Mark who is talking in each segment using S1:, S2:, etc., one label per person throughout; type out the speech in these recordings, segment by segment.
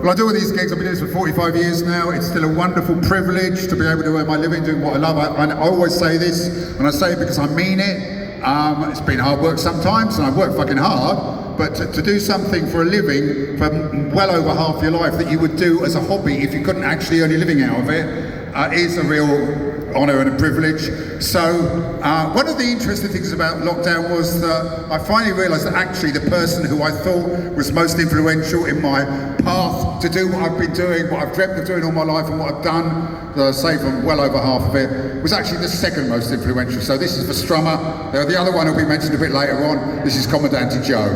S1: Well, I do all these gigs. I've been doing this for 45 years now. It's still a wonderful privilege to be able to earn my living doing what I love. I always say this, and I say it because I mean it. It's been hard work sometimes, and I've worked fucking hard, but to do something for a living for well over half your life that you would do as a hobby if you couldn't actually earn a living out of it is a real honour and a privilege. So one of the interesting things about lockdown was that I finally realised that actually the person who I thought was most influential in my path to do what I've been doing, what I've dreamt of doing all my life and what I've done, that I say for well over half of it, was actually the second most influential. So this is for Strummer. The other one will be mentioned a bit later on. This is Comandante Joe.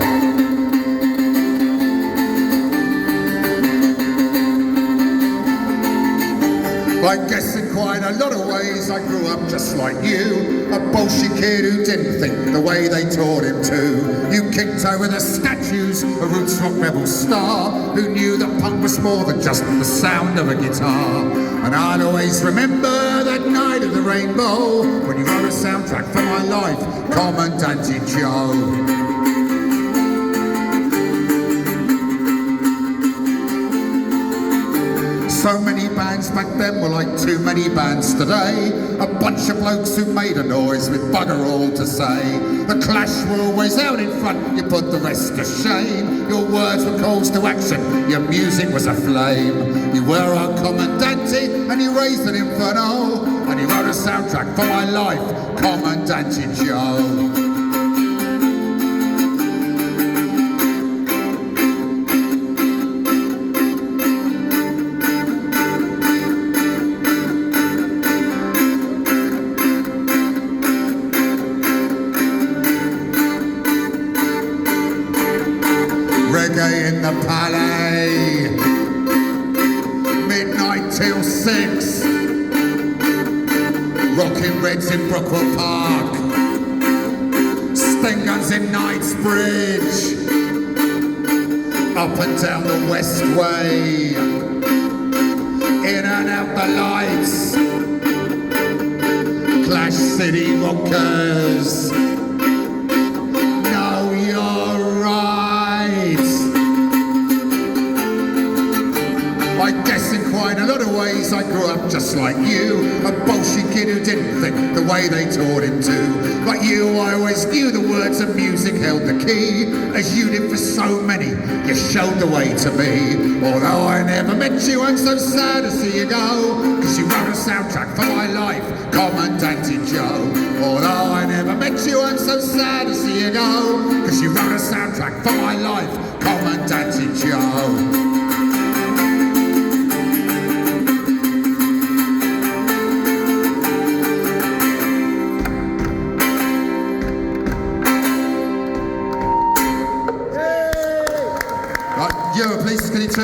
S1: I guess in quite a lot of ways I grew up just like you, a bullshit kid who didn't think the way they taught him to. You kicked over the statues, a roots rock rebel star, who knew that punk was more than just the sound of a guitar. And I'll always remember that night of the rainbow, when you wrote a soundtrack for my life, Comandante Joe. So many bands back then were like too many bands today. A bunch of blokes who made a noise with bugger all to say. The Clash were always out in front, you put the rest to shame. Your words were calls to action, your music was a flame. You were our Comandante and you raised an inferno, and you wrote a soundtrack for my life, Comandante Joe. Reggae in the Palais, midnight till 6, rocking Reds in Blackpool Park, Sting Guns in Knightsbridge, up and down the West Way, in and out the lights, Clash City Rockers. I guess in quite a lot of ways I grew up just like you, a bullshit kid who didn't think the way they taught him to. Like you, I always knew the words of music held the key. As you did for so many, you showed the way to me. Although I never met you, I'm so sad to see you go, cause you wrote a soundtrack for my life, Comandante Joe. Although I never met you, I'm so sad to see you go, cause you wrote a soundtrack for my life, Comandante Joe. Please, can you turn